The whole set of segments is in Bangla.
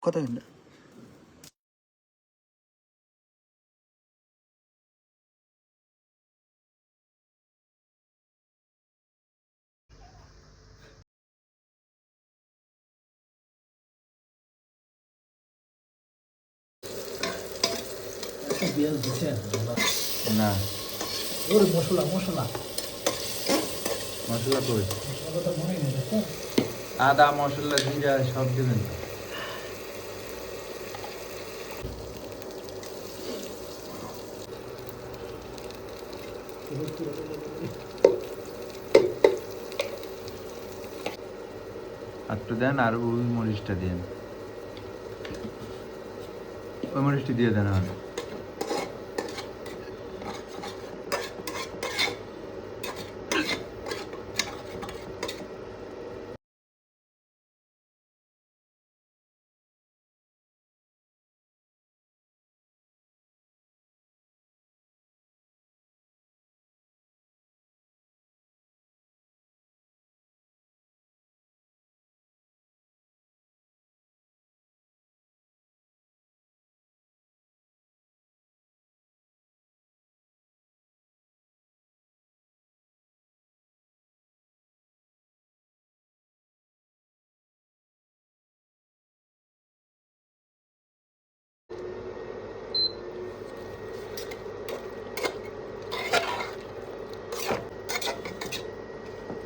কথা কিন্তু পেঁয়াজ দিচ্ছেন না ওরে মশলা মশলা মশলা কই মশলাটা মনে নেই দেখছেন আদা মশলা জিরা সব দেবেন তো একটু দেন আর ওই মরিচটা দেন ওই মরিচটি দিয়ে দেন আর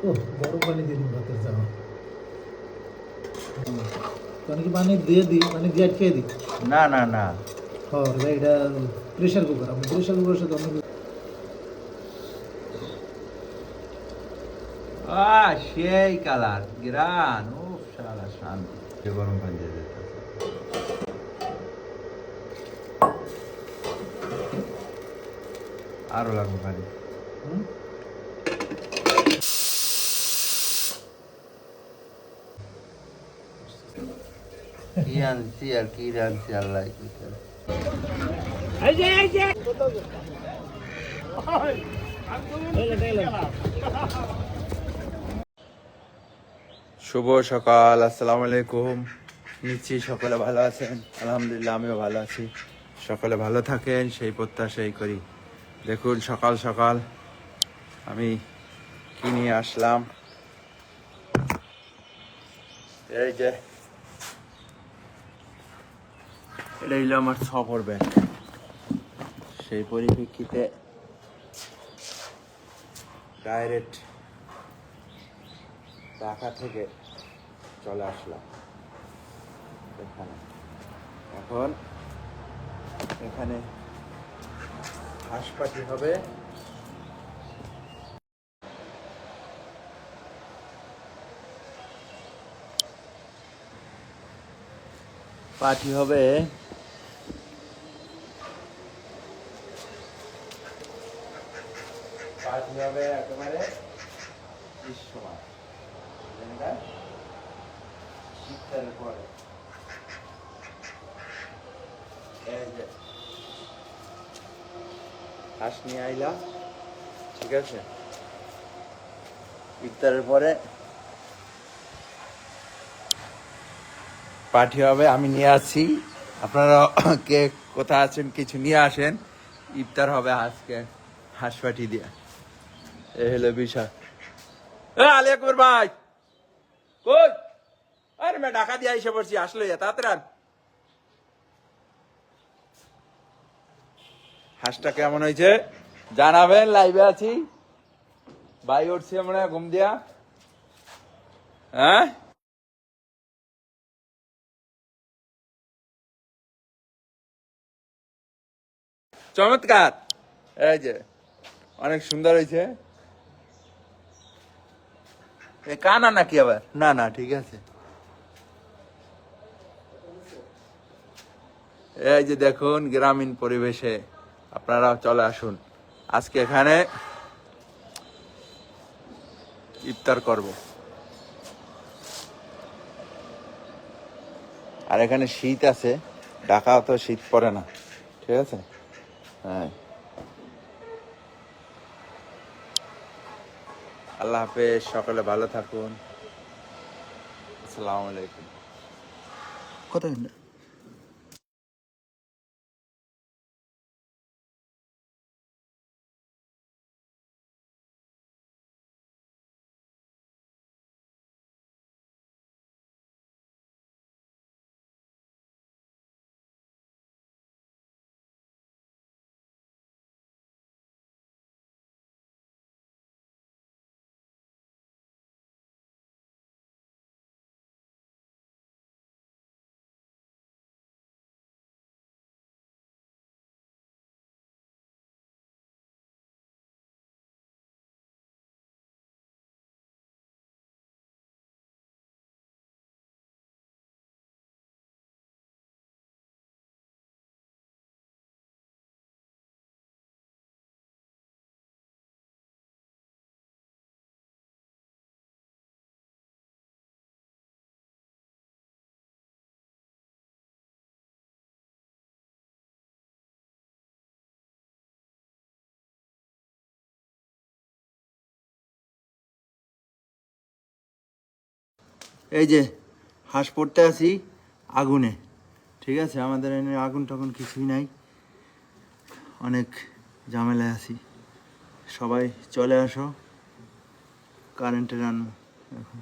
ও গরম পানি দিয়ে দিন ভাতের চাওয়া পানি কি পানি দিয়ে দিই পানি দিয়ে আটকে দিই না না না হ্যাঁ এটা প্রেশার কুকার আপনি প্রেশার কুকারের সাথে অন্য সেই কালার গ্রান ও শালা শান্তি গরম পানি দিয়ে দিতে আরো লাগবে পানি হুম? কি আনছি আর কি রাঁধছি আল্লাহ শুভ সকাল আসসালামু আলাইকুম নিচ্ছি সকলে ভালো আছেন আলহামদুলিল্লাহ আমিও ভালো আছি সকলে ভালো থাকেন সেই প্রত্যাশাই করি দেখুন সকাল সকাল আমি কি নিয়ে আসলাম এই যে এটা হইলো আমার সফর ব্যাগ সেই পরিপ্রেক্ষিতে ডাইরেক্ট ঢাকা থেকে চলে আসলাম এখানে এখন এখানে হাঁসপাটি হবে পাটি হবে পাটি হবে একেবারে গ্রীষ্মকাল শীতকালের পরে এই যে হাঁস নিয়ে আইলাম ঠিক আছে ইফতারের পরে পার্টি হবে আমি নিয়ে আসছি আপনারা কে কোথায় আছেন কিছু নিয়ে আসেন ইফতার হবে আজকে হাঁস পাটি দিয়ে এ হলো বিষয় আলী আকবর ভাই কই আরে मैं ঢাকা দিয়ে এসে পড়ছি আসলে তাড়াতাড়ি আন। হাঁসটা কেমন হয়েছে জানাবেন লাইভে আছি ভাই উঠছি আমরা ঘুম দিয়া হ্যাঁ চমৎকার এই যে অনেক সুন্দর হয়েছে এ কানা নাকি আবার না না ঠিক আছে এই যে দেখুন গ্রামীণ পরিবেশে আপনারাও চলে আসুন আজকে এখানে ইফতার করব আর এখানে শীত আছে ঢাকা তো শীত পড়ে না ঠিক আছে হ্যাঁ আল্লাহ হাফেজ সকলে ভালো থাকুন আসসালামু আলাইকুম কথা এই যে হাঁস পড়তে আছি আগুনে, ঠিক আছে? আমাদের এখানে আগুন টাগুন কিছুই নাই, অনেক ঝামেলায় আছি। সবাই চলে আসো, কারেন্টে রান্না এখন।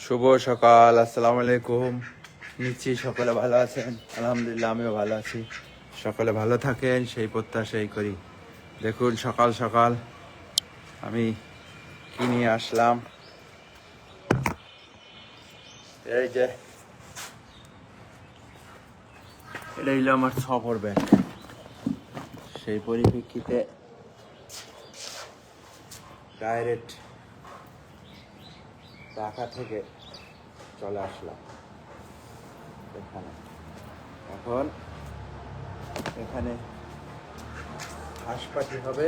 শুভ সকাল, আসসালামু আলাইকুম। নিশ্চয়ই সকলে ভালো আছেন, আলহামদুলিল্লাহ আমিও ভালো আছি। সকলে ভালো থাকেন সেই প্রত্যাশাই করি। দেখুন সকাল সকাল আমি কি নিয়ে আসলাম। এই যে এটা হইলো আমার সফর ব্যাগ। সেই পরিপ্রেক্ষিতে ডাইরেক্ট ঢাকা থেকে চলে আসলাম এখানে। এখন এখানে হাঁসপাটি হবে।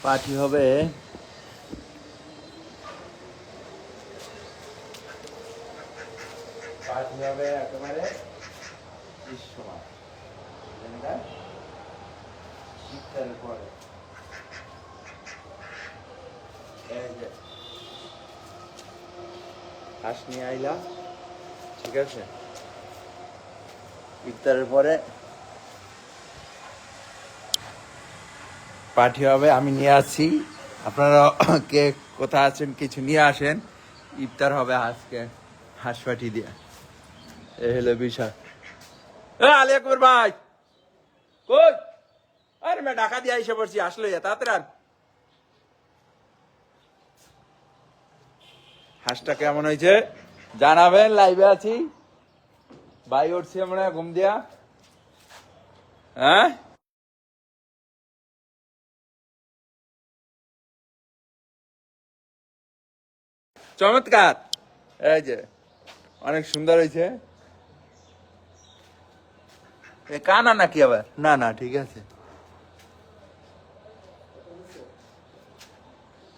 পাটি হবে একেবারে গ্রীষ্মকাল, শীতকালের পরে। এই যে হাঁস নিয়ে আইলাম, ঠিক আছে? ইফতারের পরে পার্টি হবে, আমি নিয়ে আসছি। আপনারা কে কোথায় আছেন কিছু নিয়ে আসেন, ইফতার হবে আজকে হাঁস পাটি দিয়ে। এ হলো বিষয়। আলী আকবর ভাই কই? আরে मैं ঢাকা দিয়ে এসে পড়ছি, আসলে তাড়াতাড়ি আন। হাঁসটা কেমন হয়েছে জানাবেন, লাইভে আছি। ভাই উঠছি আমরা ঘুম দিয়া। হ্যাঁ, চমৎকার। এই যে অনেক সুন্দর হয়েছে। এ কানা নাকি আবার? না না, ঠিক আছে।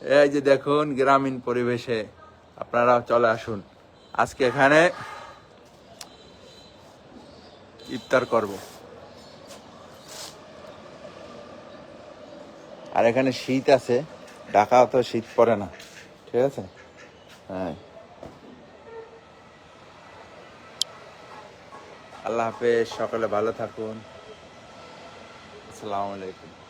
এই যে দেখুন গ্রামীণ পরিবেশে আপনারাও চলে আসুন, আজকে এখানে ইফতার করব। আর এখানে শীত আছে, ঢাকা তো শীত পড়ে না, ঠিক আছে? হ্যাঁ, আল্লাহ হাফেজ, সকলে ভালো থাকুন, আসসালামু আলাইকুম।